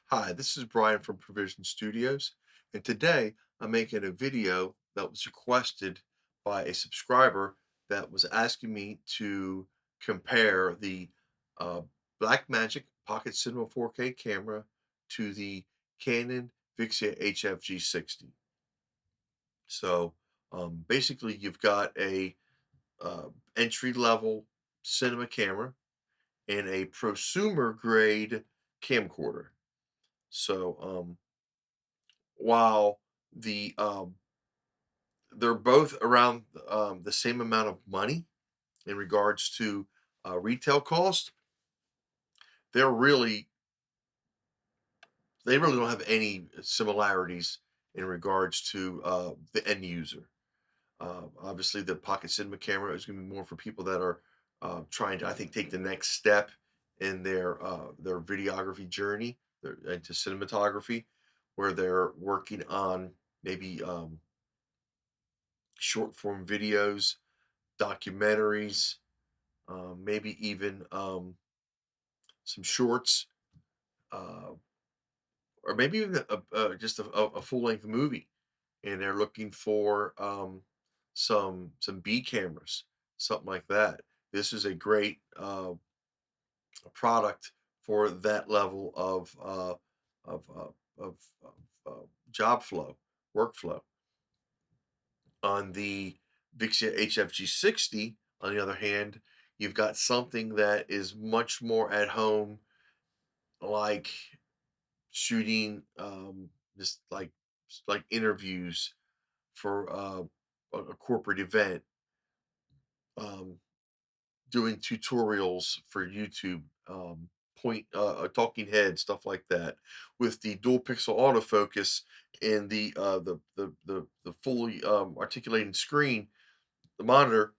Hi, this is Brian from Provision Studios, and today I'm making a video that was requested by a subscriber that was asking me to compare the uh, Blackmagic Pocket Cinema 4K camera to the Canon VIXIA HF G60. So basically, you've got a entry level cinema camera and a prosumer grade camcorder. So while the they're both around the same amount of money in regards to retail cost, they're really they really don't have any similarities in regards to the end user. Obviously, the pocket cinema camera is going to be more for people that are trying to, I think, take the next step in their videography journey into cinematography, where they're working on maybe short form videos, documentaries, maybe even some shorts, uh, or maybe even just a full length movie. And they're looking for some B cameras, something like that. This is a great product for that level of job flow, workflow. On the VIXIA HF G60, on the other hand, you've got something that is much more at home, like shooting just like interviews for a corporate event, um, doing tutorials for YouTube, talking head stuff like that, with the dual pixel autofocus and the fully articulating screen, the monitor.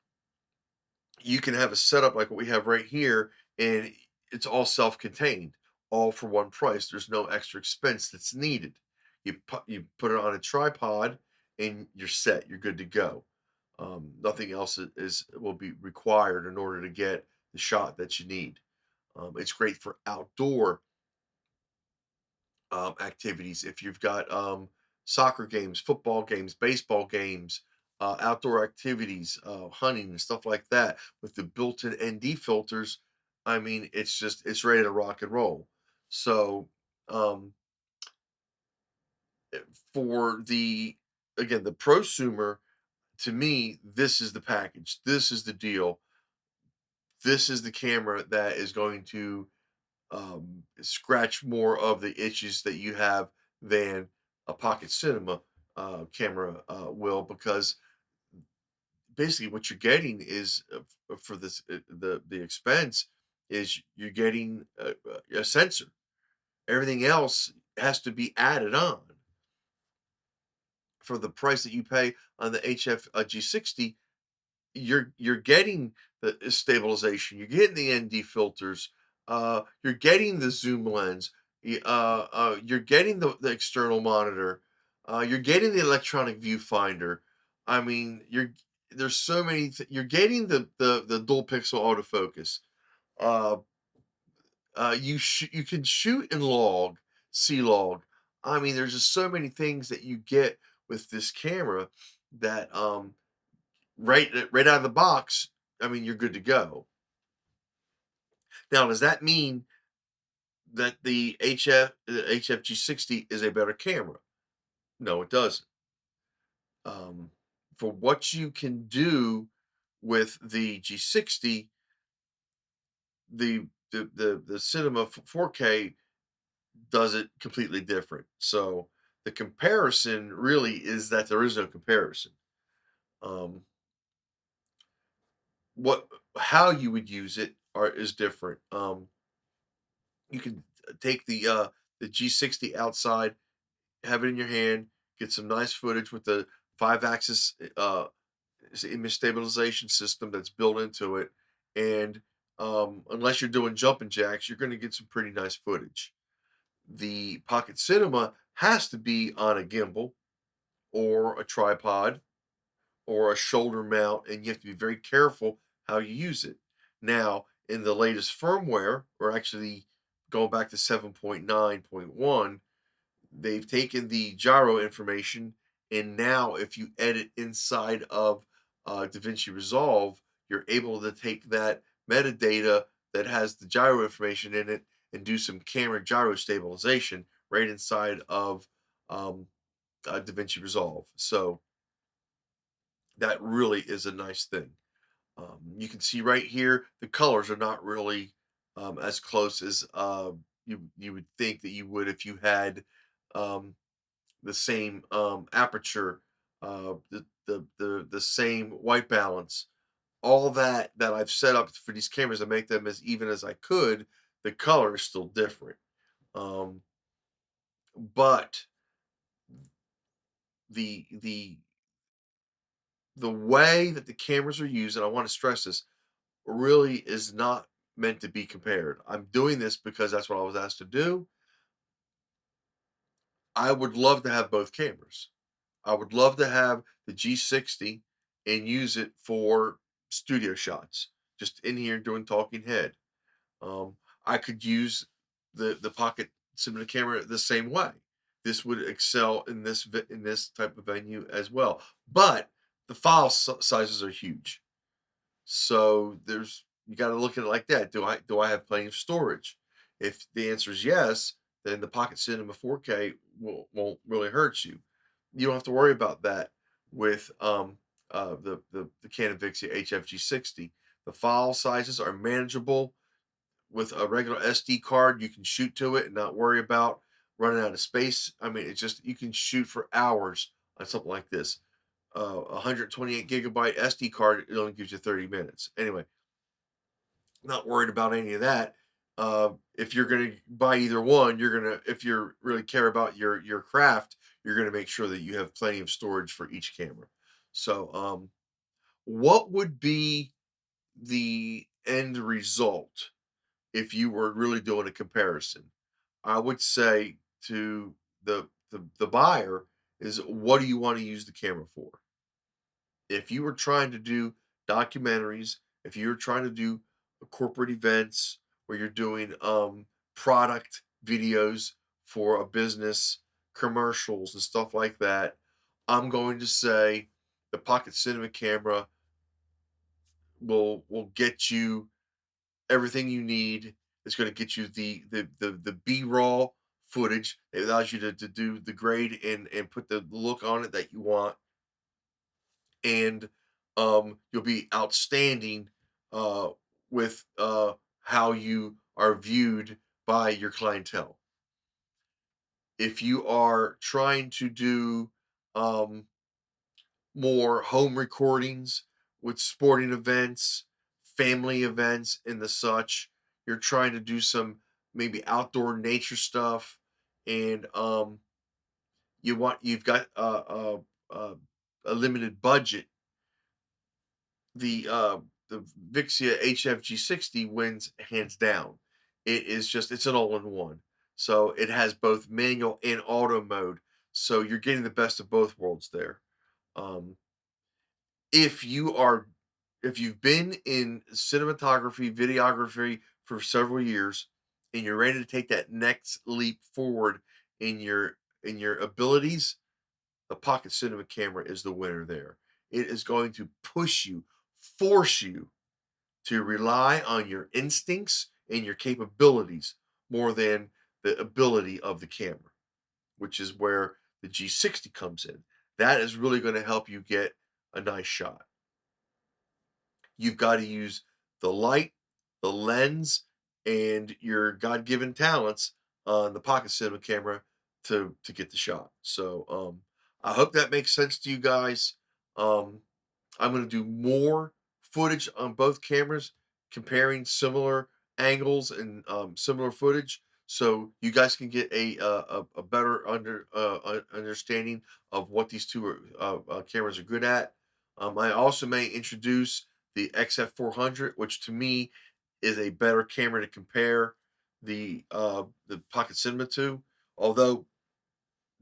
You can have a setup like what we have right here, and it's all self-contained, all for one price. There's no extra expense that's needed. You put it on a tripod, and you're set. You're good to go. Nothing else will be required in order to get the shot that you need. It's great for outdoor activities. If you've got soccer games, football games, baseball games, outdoor activities, hunting and stuff like that, with the built-in ND filters, I mean, it's ready to rock and roll. So um, for the again the prosumer, to me, this is the package. This is the deal. This is the camera that is going to scratch more of the itches that you have than a pocket cinema camera will, because basically what you're getting is for this the expense is you're getting a sensor. Everything else has to be added on for the price that you pay on the HF G60. You're getting the stabilization, you're getting the ND filters, you're getting the zoom lens, you're getting the external monitor, you're getting the electronic viewfinder. I mean, there's so many. You're getting the dual pixel autofocus. Uh, you can shoot in log, C log. I mean, there's just so many things that you get with this camera that right out of the box, I mean, you're good to go. Now, does that mean that the HFG60 is a better camera? No, it doesn't. Um, for what you can do with the G60, the Cinema 4K does it completely different. So the comparison really is that there is no comparison. Um, what how you would use it is different. You can take the G60 outside, have it in your hand, get some nice footage with the 5-axis image stabilization system that's built into it, and unless you're doing jumping jacks, you're going to get some pretty nice footage. The Pocket Cinema has to be on a gimbal or a tripod or a shoulder mount, and you have to be very careful how you use it. Now, in the latest firmware, or actually going back to 7.9.1, they've taken the gyro information, and now if you edit inside of DaVinci Resolve, you're able to take that metadata that has the gyro information in it and do some camera gyro stabilization right inside of um, DaVinci Resolve. So that really is a nice thing. You can see right here, the colors are not really as close as you would think that you would if you had um, the same aperture, the same white balance, all that I've set up for these cameras to make them as even as I could. The color is still different, um, but the the way that the cameras are used, and I want to stress this, really is not meant to be compared. I'm doing this because that's what I was asked to do. I would love to have both cameras. I would love to have the G60 and use it for studio shots, just in here doing talking head. Um, I could use the Pocket Cinema Camera the same way. This would excel in in this type of venue as well. But the file sizes are huge. So there's you got to look at it like that. Do I have plenty of storage? If the answer is yes, then the Pocket Cinema 4K won't really hurt you. You don't have to worry about that with the Canon VIXIA HF G60. The file sizes are manageable with a regular SD card. You can shoot to it and not worry about running out of space. I mean, it's just you can shoot for hours on something like this. 128 gigabyte SD card, it only gives you 30 minutes. Anyway, not worried about any of that. If you're going to buy either one, if you really care about your craft, you're going to make sure that you have plenty of storage for each camera. So, what would be the end result if you were really doing a comparison? I would say to the buyer is, what do you want to use the camera for? If you were trying to do documentaries, if you're trying to do corporate events where you're doing product videos for a business, commercials and stuff like that, I'm going to say the Pocket Cinema Camera will get you everything you need. It's going to get you the B-roll footage. It allows you to do the grade and put the look on it that you want, and you'll be outstanding uh, with how you are viewed by your clientele. If you are trying to do um, more home recordings with sporting events, family events, and the such, you're trying to do some maybe outdoor nature stuff, and you've got uh, a limited budget, the Vixia HF G60 wins hands down. It is just it's an all-in-one. So it has both manual and auto mode. So you're getting the best of both worlds there. Um, if you are if you've been in cinematography, videography for several years and you're ready to take that next leap forward in your abilities, the Pocket Cinema Camera is the winner there. It is going to push you, force you to rely on your instincts and your capabilities more than the ability of the camera, which is where the G60 comes in. That is really going to help you get a nice shot. You've got to use the light, the lens, and your God-given talents on the Pocket Cinema Camera to get the shot. So I hope that makes sense to you guys. Um, I'm going to do more footage on both cameras, comparing similar angles and similar footage, so you guys can get a better understanding of what these two cameras are good at. I also may introduce the XF400, which to me is a better camera to compare the Pocket Cinema to. Although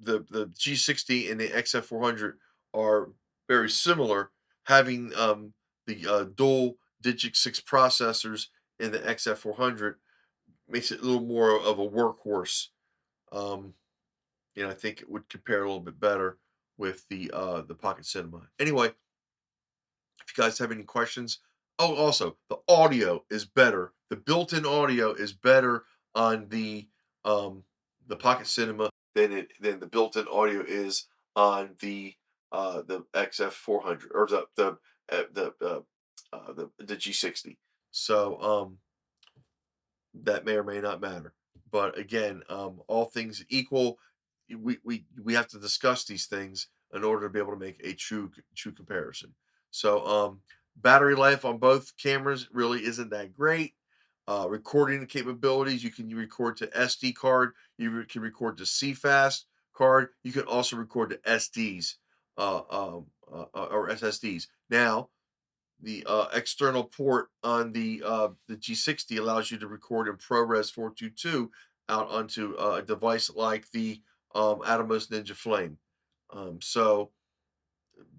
the G60 and the XF400 are very similar, having the dual Digix 6 processors in the XF400 makes it a little more of a workhorse. Um, I think it would compare a little bit better with the Pocket Cinema. Anyway, if you guys have any questions, oh, also the audio is better. The built-in audio is better on the Pocket Cinema than the built-in audio is on the XF400 or the G60. So that may or may not matter. But again, all things equal, we have to discuss these things in order to be able to make a true comparison. So battery life on both cameras really isn't that great. Recording capabilities, you can record to SD card, can record to CFast card, you can also record to SDs or SSDs. Now, the external port on the G60 allows you to record in ProRes 422 out onto a device like the Atomos Ninja Flame. So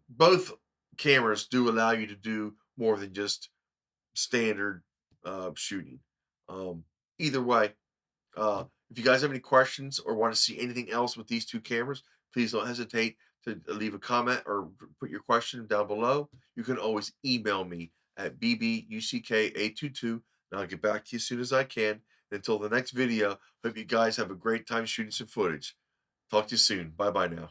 both cameras do allow you to do more than just standard shooting. Um, Either way, if you guys have any questions or want to see anything else with these two cameras, please don't hesitate to leave a comment or put your question down below. You can always email me at bbuck822 and I'll get back to you as soon as I can. Until the next video, hope you guys have a great time shooting some footage. Talk to you soon. Bye bye now.